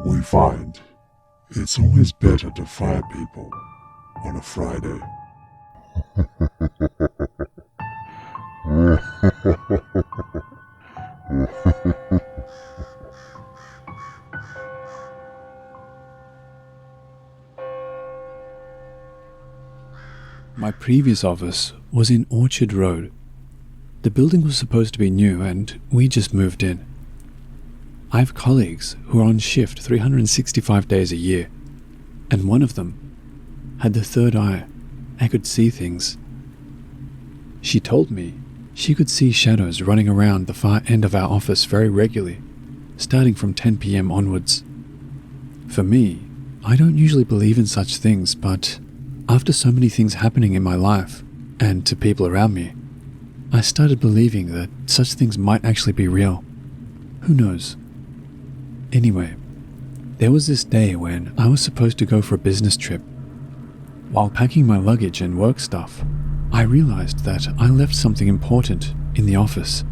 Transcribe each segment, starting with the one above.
We find it's always better to fire people on a Friday. My previous office was in Orchard Road. The building was supposed to be new and we just moved in. I have colleagues who are on shift 365 days a year, and one of them had the third eye and could see things. She told me she could see shadows running around the far end of our office very regularly, starting from 10 p.m. onwards. For me, I don't usually believe in such things, but after so many things happening in my life, and to people around me, I started believing that such things might actually be real. Who knows? Anyway, there was this day when I was supposed to go for a business trip. While packing my luggage and work stuff, I realized that I left something important in the office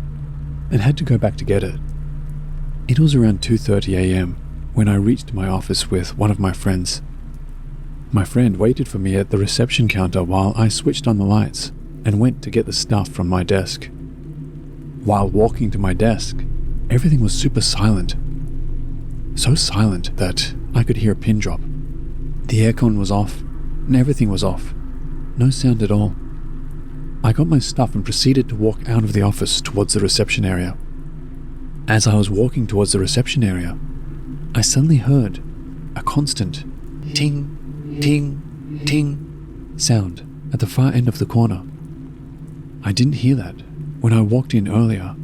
and had to go back to get it. It was around 2:30 a.m. when I reached my office with one of my friends. My friend waited for me at the reception counter while I switched on the lights and went to get the stuff from my desk. While walking to my desk, everything was super silent. So silent that I could hear a pin drop. The aircon was off, and everything was off. No sound at all. I got my stuff and proceeded to walk out of the office towards the reception area. As I was walking towards the reception area, I suddenly heard a constant ting, ting, ting sound at the far end of the corner. I didn't hear that when I walked in earlier,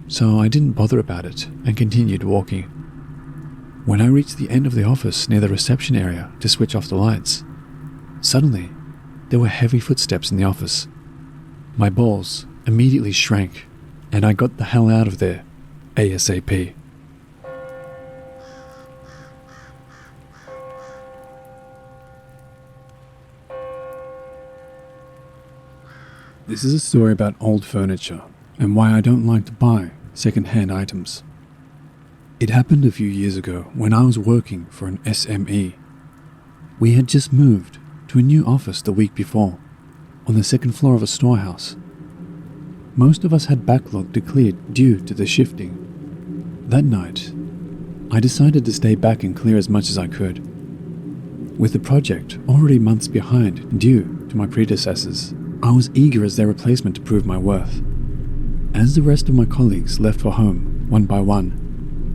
so I didn't bother about it and continued walking. When I reached the end of the office near the reception area to switch off the lights, suddenly there were heavy footsteps in the office. My balls immediately shrank and I got the hell out of there ASAP. This is a story about old furniture and why I don't like to buy second-hand items. It happened a few years ago when I was working for an SME. We had just moved to a new office the week before, on the second floor of a storehouse. Most of us had backlog declared due to the shifting. That night, I decided to stay back and clear as much as I could. With the project already months behind due to my predecessors, I was eager as their replacement to prove my worth. As the rest of my colleagues left for home, one by one,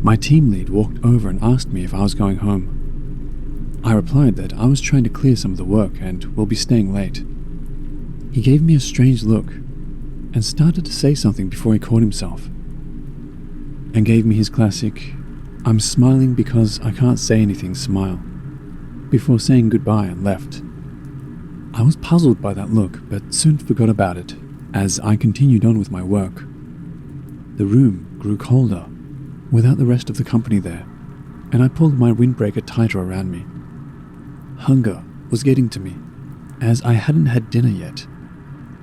my team lead walked over and asked me if I was going home. I replied that I was trying to clear some of the work and will be staying late. He gave me a strange look and started to say something before he caught himself, and gave me his classic, "I'm smiling because I can't say anything" smile, before saying goodbye and left. I was puzzled by that look, but soon forgot about it as I continued on with my work. The room grew colder without the rest of the company there, and I pulled my windbreaker tighter around me. Hunger was getting to me, as I hadn't had dinner yet,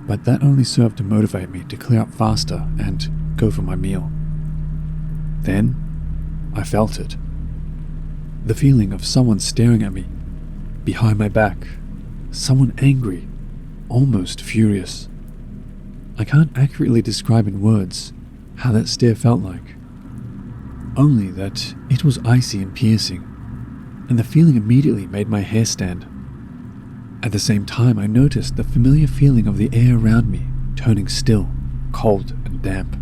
but that only served to motivate me to clear up faster and go for my meal. Then, I felt it. The feeling of someone staring at me, behind my back, someone angry, almost furious. I can't accurately describe in words how that stare felt like, only that it was icy and piercing, and the feeling immediately made my hair stand. At the same time, I noticed the familiar feeling of the air around me turning still, cold and damp,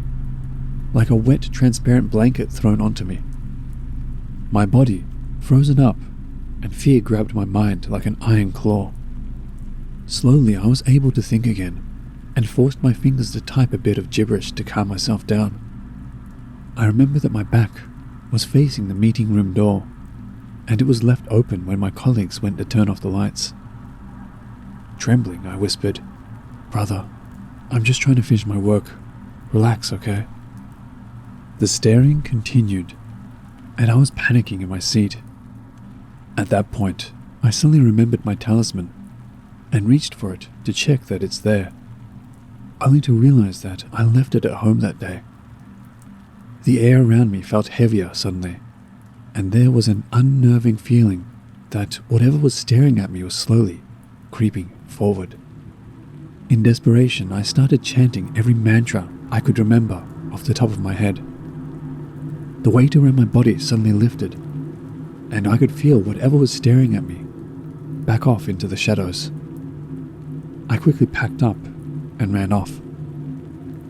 like a wet, transparent blanket thrown onto me. My body frozen up, and fear grabbed my mind like an iron claw. Slowly, I was able to think again, and forced my fingers to type a bit of gibberish to calm myself down. I remember that my back was facing the meeting room door, and it was left open when my colleagues went to turn off the lights. Trembling, I whispered, "Brother, I'm just trying to finish my work. Relax, okay?" The staring continued, and I was panicking in my seat. At that point, I suddenly remembered my talisman and reached for it to check that it's there, only to realize that I left it at home that day. The air around me felt heavier suddenly, and there was an unnerving feeling that whatever was staring at me was slowly creeping forward. In desperation, I started chanting every mantra I could remember off the top of my head. The weight around my body suddenly lifted, and I could feel whatever was staring at me back off into the shadows. I quickly packed up and ran off.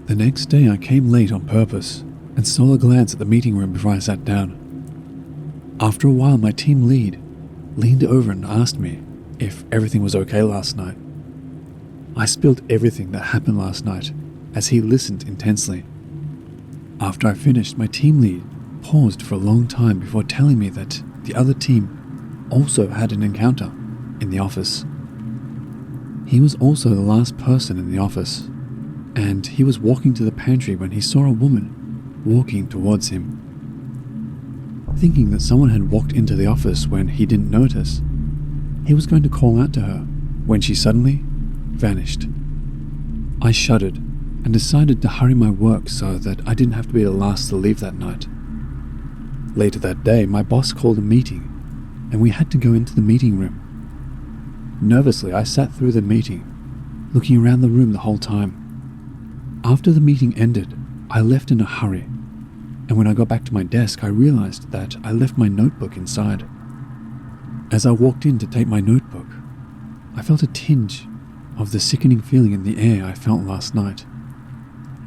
The next day I came late on purpose and stole a glance at the meeting room before I sat down. After a while, my team lead leaned over and asked me if everything was okay last night. I spilled everything that happened last night as he listened intensely. After I finished, my team lead paused for a long time before telling me that the other team also had an encounter in the office. He was also the last person in the office, and he was walking to the pantry when he saw a woman walking towards him. Thinking that someone had walked into the office when he didn't notice, he was going to call out to her when she suddenly vanished. I shuddered and decided to hurry my work so that I didn't have to be the last to leave that night. Later that day, my boss called a meeting, and we had to go into the meeting room. Nervously, I sat through the meeting, looking around the room the whole time. After the meeting ended, I left in a hurry, and when I got back to my desk, I realized that I left my notebook inside. As I walked in to take my notebook, I felt a tinge of the sickening feeling in the air I felt last night,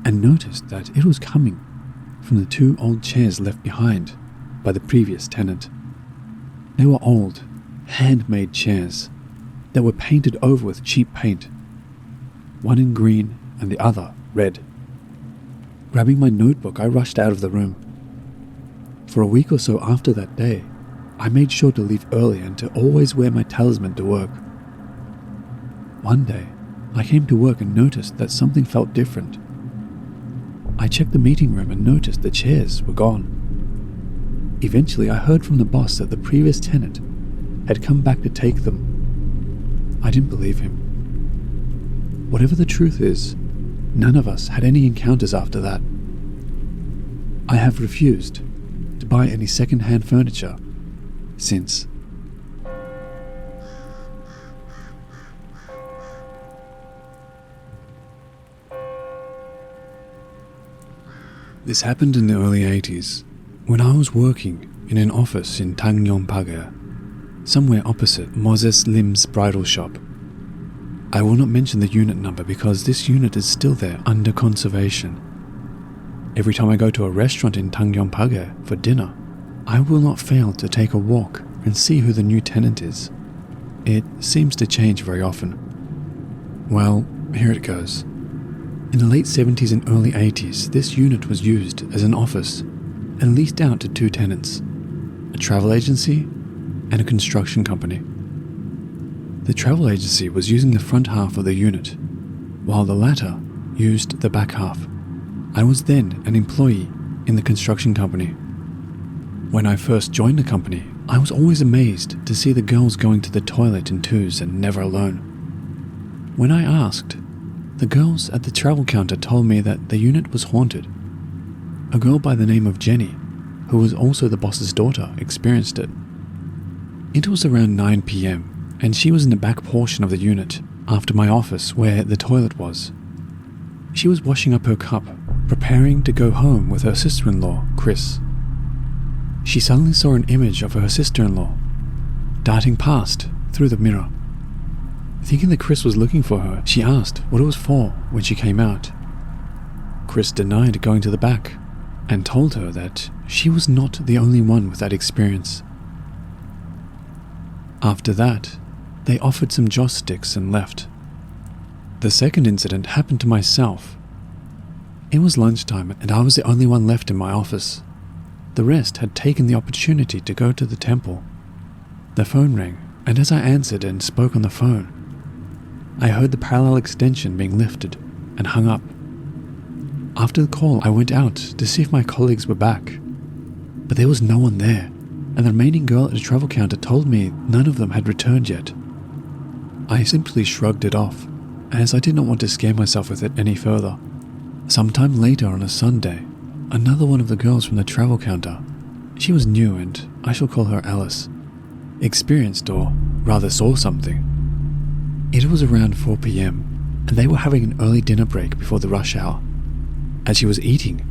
and noticed that it was coming from the 2 old chairs left behind by the previous tenant. They were old, handmade chairs that were painted over with cheap paint, one in green and the other red. Grabbing my notebook, I rushed out of the room. For a week or so after that day, I made sure to leave early and to always wear my talisman to work. One day, I came to work and noticed that something felt different. I checked the meeting room and noticed the chairs were gone. Eventually, I heard from the boss that the previous tenant had come back to take them. I didn't believe him. Whatever the truth is, none of us had any encounters after that. I have refused to buy any second-hand furniture since. This happened in the early 80s, when I was working in an office in Tanjong, Pagar, somewhere opposite Moses Lim's bridal shop. I will not mention the unit number because this unit is still there under conservation. Every time I go to a restaurant in Tanjong Pagar for dinner, I will not fail to take a walk and see who the new tenant is. It seems to change very often. Well, here it goes. In the late 70s and early 80s, this unit was used as an office and leased out to 2 tenants, a travel agency and a construction company. The travel agency was using the front half of the unit, while the latter used the back half. I was then an employee in the construction company. When I first joined the company, I was always amazed to see the girls going to the toilet in twos and never alone. When I asked, the girls at the travel counter told me that the unit was haunted. A girl by the name of Jenny, who was also the boss's daughter, experienced it. It was around 9 p.m, and she was in the back portion of the unit, after my office where the toilet was. She was washing up her cup, preparing to go home with her sister-in-law, Chris. She suddenly saw an image of her sister-in-law, darting past through the mirror. Thinking that Chris was looking for her, she asked what it was for when she came out. Chris denied going to the back, and told her that she was not the only one with that experience. After that, they offered some joss sticks and left. The second incident happened to myself. It was lunchtime and I was the only one left in my office. The rest had taken the opportunity to go to the temple. The phone rang, and as I answered and spoke on the phone, I heard the parallel extension being lifted and hung up. After the call, I went out to see if my colleagues were back, but there was no one there, and the remaining girl at the travel counter told me none of them had returned yet. I simply shrugged it off, as I did not want to scare myself with it any further. Sometime later on a Sunday, another one of the girls from the travel counter She was new and I shall call her Alice. Experienced, or rather saw something. It was around 4 p.m. and they were having an early dinner break before the rush hour. As she was eating,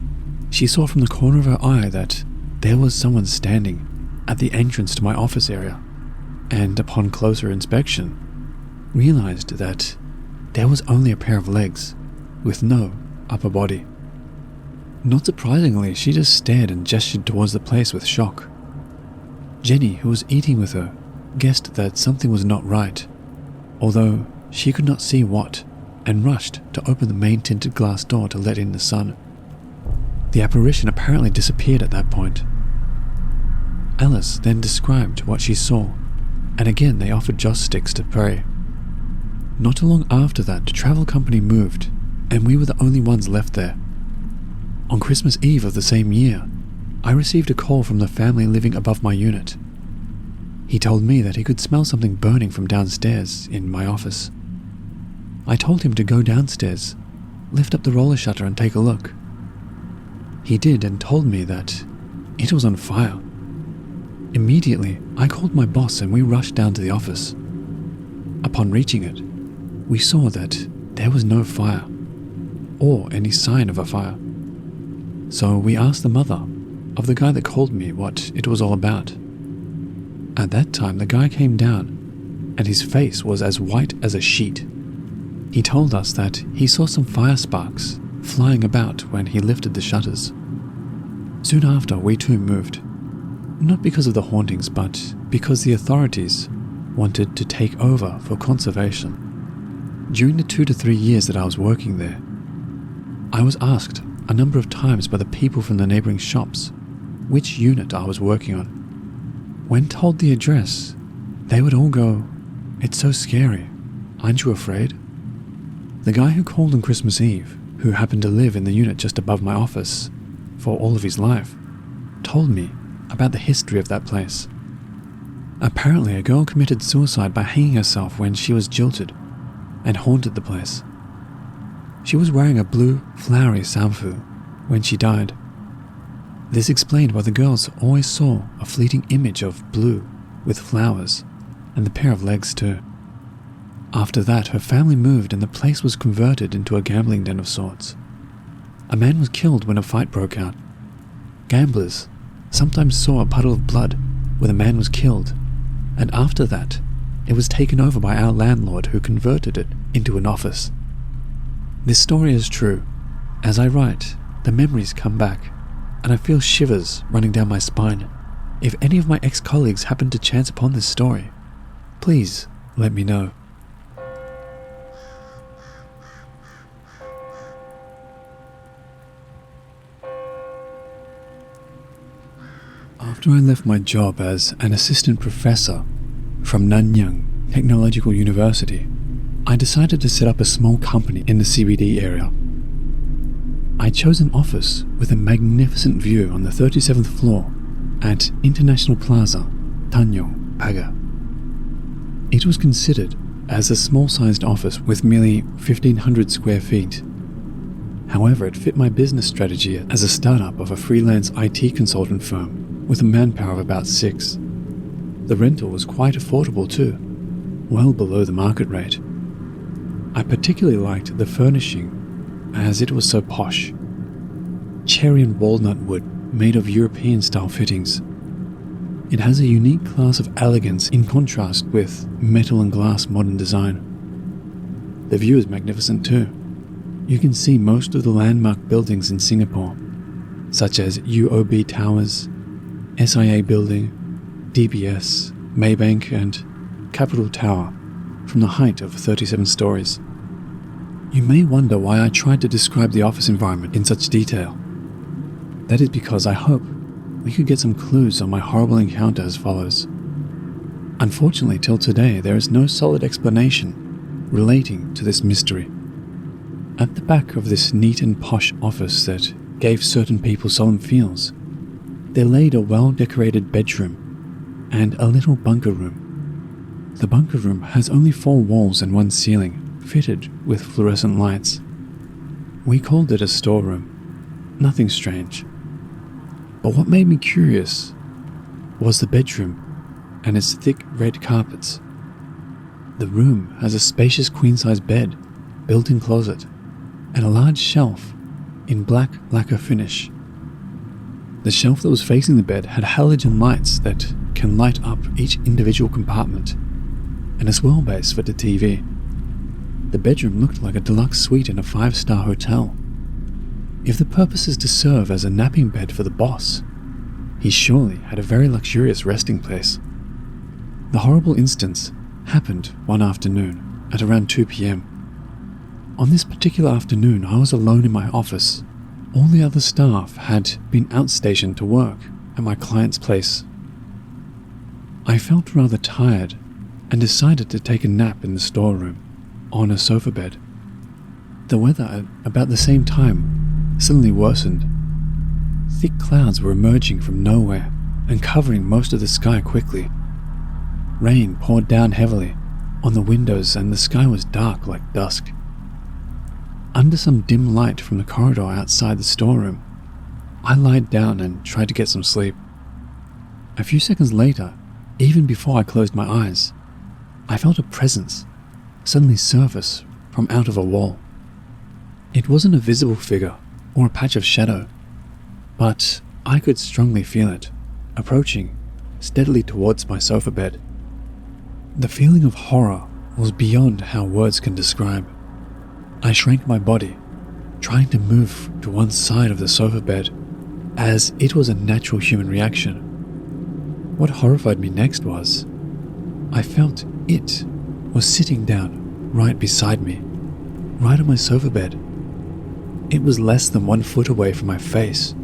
she saw from the corner of her eye that there was someone standing at the entrance to my office area, and upon closer inspection, realized that there was only a pair of legs with no upper body. Not surprisingly, she just stared and gestured towards the place with shock. Jenny, who was eating with her, guessed that something was not right, although she could not see what, and rushed to open the main tinted glass door to let in the sun. The apparition apparently disappeared at that point. Alice then described what she saw, and again they offered joss sticks to pray. Not too long after that, the travel company moved, and we were the only ones left there. On Christmas Eve of the same year, I received a call from the family living above my unit. He told me that he could smell something burning from downstairs in my office. I told him to go downstairs, lift up the roller shutter and take a look. He did and told me that it was on fire. Immediately, I called my boss and we rushed down to the office. Upon reaching it, we saw that there was no fire, or any sign of a fire. So we asked the mother of the guy that called me what it was all about. At that time, the guy came down, and his face was as white as a sheet. He told us that he saw some fire sparks flying about when he lifted the shutters. Soon after, we too moved. Not because of the hauntings, but because the authorities wanted to take over for conservation. During the 2 to 3 years that I was working there, I was asked a number of times by the people from the neighboring shops which unit I was working on. When told the address, they would all go, "It's so scary. Aren't you afraid?" The guy who called on Christmas Eve, who happened to live in the unit just above my office for all of his life, told me about the history of that place. Apparently, a girl committed suicide by hanging herself when she was jilted and haunted the place. She was wearing a blue, flowery samfu when she died. This explained why the girls always saw a fleeting image of blue with flowers and the pair of legs too. After that, her family moved and the place was converted into a gambling den of sorts. A man was killed when a fight broke out. Gamblers sometimes saw a puddle of blood where the man was killed, and after that, it was taken over by our landlord who converted it into an office. This story is true. As I write, the memories come back, and I feel shivers running down my spine. If any of my ex-colleagues happen to chance upon this story, please let me know. After I left my job as an assistant professor from Nanyang Technological University, I decided to set up a small company in the CBD area. I chose an office with a magnificent view on the 37th floor at International Plaza, Tanjong, Pagar. It was considered as a small-sized office with merely 1,500 square feet. However, it fit my business strategy as a startup of a freelance IT consultant firm with a manpower of about 6. The rental was quite affordable too, well below the market rate. I particularly liked the furnishing as it was so posh. Cherry and walnut wood made of European-style fittings. It has a unique class of elegance in contrast with metal and glass modern design. The view is magnificent too. You can see most of the landmark buildings in Singapore, such as UOB Towers, SIA Building, DBS, Maybank and Capital Tower from the height of 37 stories. You may wonder why I tried to describe the office environment in such detail. That is because I hope we could get some clues on my horrible encounter as follows. Unfortunately, till today, there is no solid explanation relating to this mystery. At the back of this neat and posh office that gave certain people solemn feels, there laid a well-decorated bedroom and a little bunker room. The bunker room has only 4 walls and 1 ceiling, fitted with fluorescent lights. We called it a storeroom. Nothing strange. But what made me curious was the bedroom and its thick red carpets. The room has a spacious queen-size bed, built-in closet, and a large shelf in black lacquer finish. The shelf that was facing the bed had halogen lights that can light up each individual compartment, and a swirl base for the TV. The bedroom looked like a deluxe suite in a 5-star hotel. If the purpose is to serve as a napping bed for the boss, he surely had a very luxurious resting place. The horrible instance happened one afternoon at around 2 p.m. On this particular afternoon, I was alone in my office. All the other staff had been outstationed to work at my client's place. I felt rather tired and decided to take a nap in the storeroom on a sofa bed. The weather at about the same time suddenly worsened. Thick clouds were emerging from nowhere and covering most of the sky quickly. Rain poured down heavily on the windows and the sky was dark like dusk. Under some dim light from the corridor outside the storeroom, I lied down and tried to get some sleep. A few seconds later, even before I closed my eyes, I felt a presence suddenly surface from out of a wall. It wasn't a visible figure or a patch of shadow, but I could strongly feel it, approaching steadily towards my sofa bed. The feeling of horror was beyond how words can describe. I shrank my body, trying to move to one side of the sofa bed, as it was a natural human reaction. What horrified me next was, I felt it was sitting down right beside me, right on my sofa bed. It was less than 1 foot away from my face.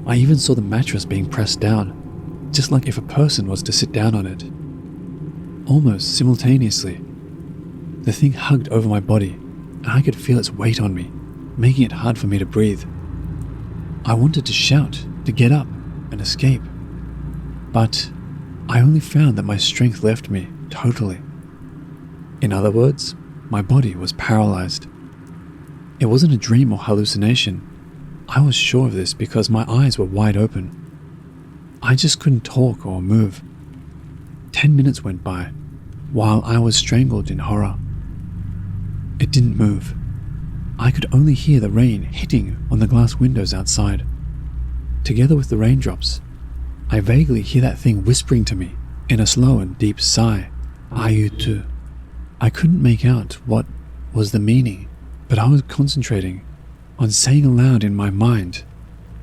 I even saw the mattress being pressed down, just like if a person was to sit down on it. Almost simultaneously, the thing hugged over my body, and I could feel its weight on me, making it hard for me to breathe. I wanted to shout, to get up and escape, but I only found that my strength left me totally. In other words, my body was paralyzed. It wasn't a dream or hallucination. I was sure of this because my eyes were wide open. I just couldn't talk or move. 10 minutes went by, while I was strangled in horror. It didn't move. I could only hear the rain hitting on the glass windows outside. Together with the raindrops, I vaguely hear that thing whispering to me in a slow and deep sigh, "Ayutu." I couldn't make out what was the meaning, but I was concentrating on saying aloud in my mind,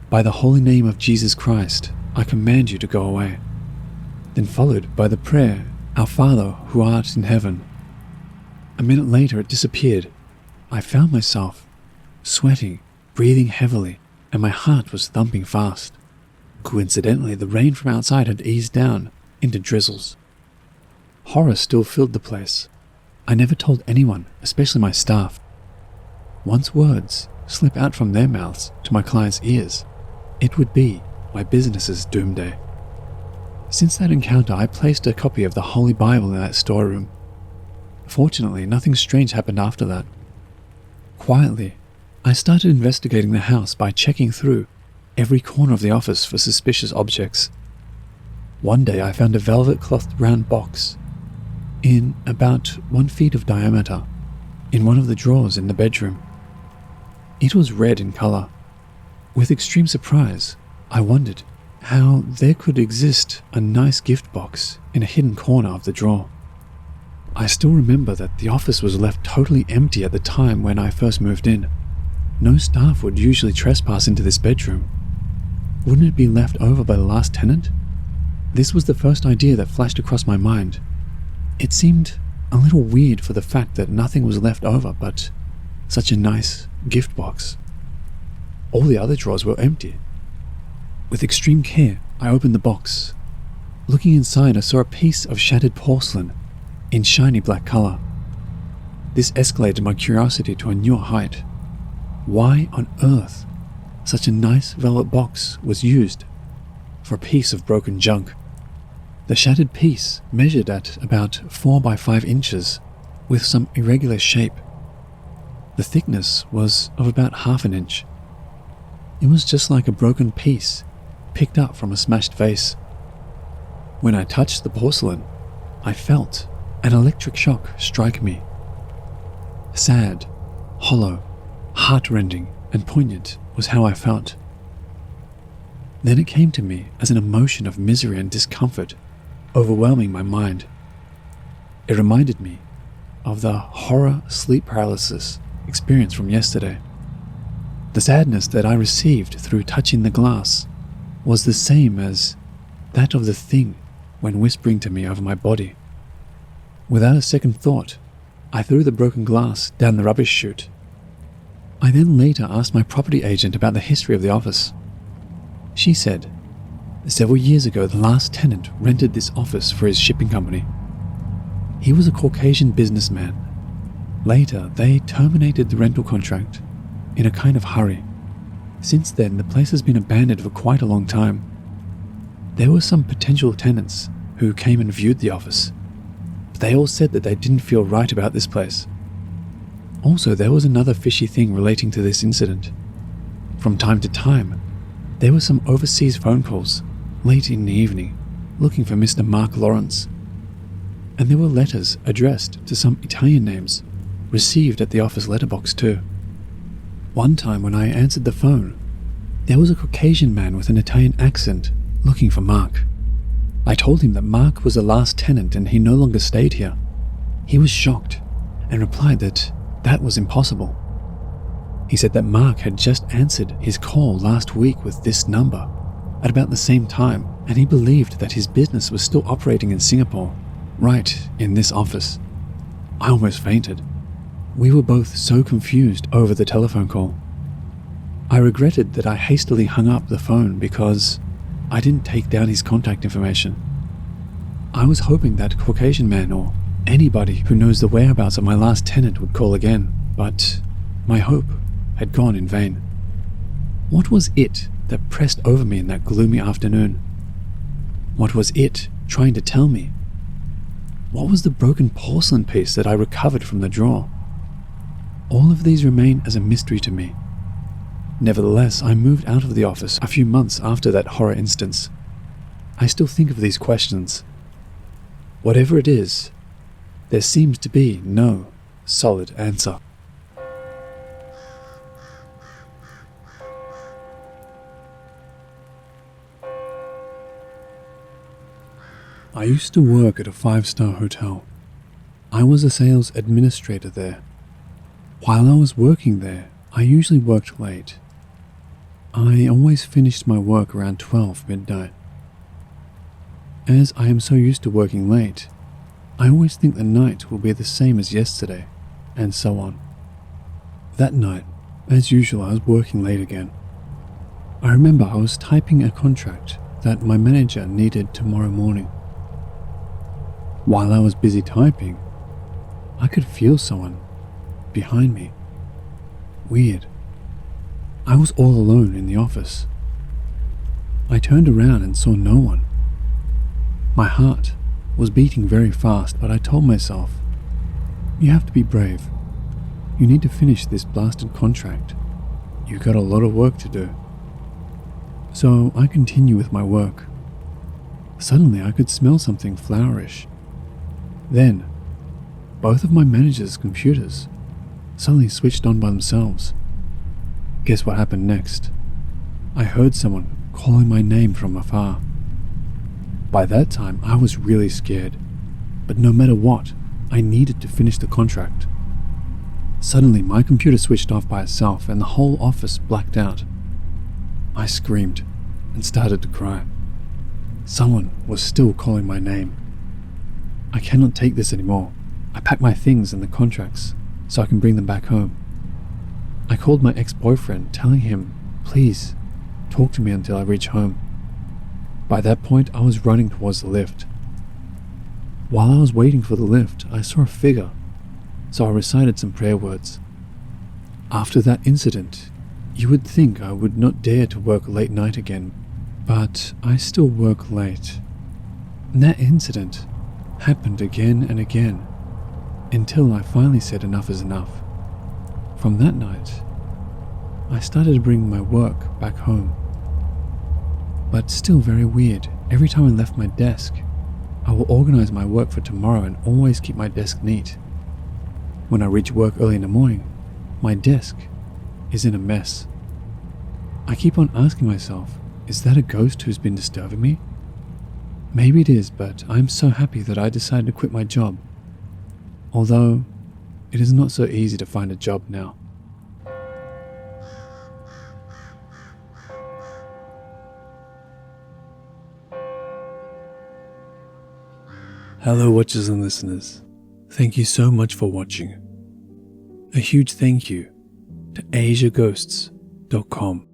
"By the holy name of Jesus Christ, I command you to go away." Then followed by the prayer, "Our Father who art in heaven." A minute later it disappeared. I found myself sweating, breathing heavily, and my heart was thumping fast. Coincidentally, the rain from outside had eased down into drizzles. Horror still filled the place. I never told anyone, especially my staff. Once words slip out from their mouths to my clients' ears, it would be my business's doomsday. Since that encounter, I placed a copy of the Holy Bible in that storeroom. Fortunately, nothing strange happened after that. Quietly, I started investigating the house by checking through every corner of the office for suspicious objects. One day I found a velvet-clothed round box in about 1 feet of diameter in one of the drawers in the bedroom. It was red in color. With extreme surprise, I wondered how there could exist a nice gift box in a hidden corner of the drawer. I still remember that the office was left totally empty at the time when I first moved in. No staff would usually trespass into this bedroom. Wouldn't it be left over by the last tenant? This was the first idea that flashed across my mind. It seemed a little weird for the fact that nothing was left over but such a nice gift box. All the other drawers were empty. With extreme care, I opened the box. Looking inside, I saw a piece of shattered porcelain in shiny black color. This escalated my curiosity to a newer height. Why on earth such a nice velvet box was used for a piece of broken junk? The shattered piece measured at about 4 by 5 inches with some irregular shape. The thickness was of about half an inch. It was just like a broken piece picked up from a smashed vase. When I touched the porcelain, I felt an electric shock strike me. Sad, hollow, heart-rending, and poignant was how I felt. Then it came to me as an emotion of misery and discomfort, overwhelming my mind. It reminded me of the horror sleep paralysis experience from yesterday. The sadness that I received through touching the glass was the same as that of the thing when whispering to me over my body. Without a second thought, I threw the broken glass down the rubbish chute. I then later asked my property agent about the history of the office. She said, several years ago the last tenant rented this office for his shipping company. He was a Caucasian businessman. Later, they terminated the rental contract in a kind of hurry. Since then, the place has been abandoned for quite a long time. There were some potential tenants who came and viewed the office, but they all said that they didn't feel right about this place. Also, there was another fishy thing relating to this incident. From time to time, there were some overseas phone calls, late in the evening, looking for Mr. Mark Lawrence. And there were letters addressed to some Italian names, received at the office letterbox too. One time when I answered the phone, there was a Caucasian man with an Italian accent looking for Mark. I told him that Mark was the last tenant and he no longer stayed here. He was shocked and replied that that was impossible. He said that Mark had just answered his call last week with this number at about the same time, and he believed that his business was still operating in Singapore, right in this office. I almost fainted. We were both so confused over the telephone call. I regretted that I hastily hung up the phone because I didn't take down his contact information. I was hoping that Caucasian man or anybody who knows the whereabouts of my last tenant would call again, but my hope had gone in vain. What was it that pressed over me in that gloomy afternoon? What was it trying to tell me? What was the broken porcelain piece that I recovered from the drawer? All of these remain as a mystery to me. Nevertheless, I moved out of the office a few months after that horror instance. I still think of these questions. Whatever it is, there seems to be no solid answer. I used to work at a 5-star hotel. I was a sales administrator there. While I was working there, I usually worked late. I always finished my work around 12 midnight. As I am so used to working late, I always think the night will be the same as yesterday, and so on. That night, as usual, I was working late again. I remember I was typing a contract that my manager needed tomorrow morning. While I was busy typing, I could feel someone behind me. Weird. I was all alone in the office. I turned around and saw no one. My heart was beating very fast, but I told myself, you have to be brave. You need to finish this blasted contract. You've got a lot of work to do. So I continue with my work. Suddenly I could smell something flowerish. Then, both of my manager's computers suddenly switched on by themselves. Guess what happened next? I heard someone calling my name from afar. By that time, I was really scared, but no matter what, I needed to finish the contract. Suddenly, my computer switched off by itself and the whole office blacked out. I screamed and started to cry. Someone was still calling my name. I cannot take this anymore. I packed my things and the contracts so I can bring them back home. I called my ex-boyfriend, telling him, please, talk to me until I reach home. By that point, I was running towards the lift. While I was waiting for the lift, I saw a figure, so I recited some prayer words. After that incident, you would think I would not dare to work late night again, but I still work late. And that incident happened again and again, until I finally said enough is enough. From that night, I started bringing my work back home. But still very weird, every time I left my desk, I will organize my work for tomorrow and always keep my desk neat. When I reach work early in the morning, my desk is in a mess. I keep on asking myself, is that a ghost who's been disturbing me? Maybe it is, but I'm so happy that I decided to quit my job. Although, it is not so easy to find a job now. Hello watchers and listeners. Thank you so much for watching. A huge thank you to Asiaghosts.com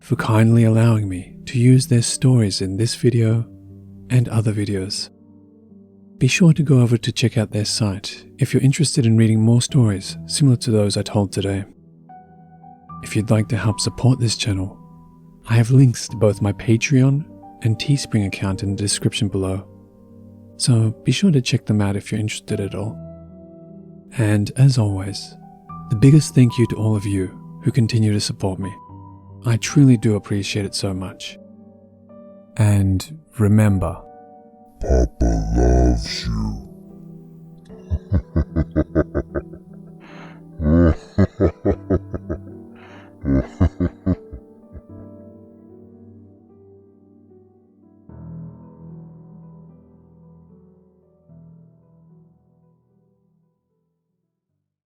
for kindly allowing me to use their stories in this video and other videos. Be sure to go over to check out their site if you're interested in reading more stories similar to those I told today. If you'd like to help support this channel, I have links to both my Patreon and Teespring account in the description below, so be sure to check them out if you're interested at all. And as always, the biggest thank you to all of you who continue to support me. I truly do appreciate it so much. And remember, Papa loves you.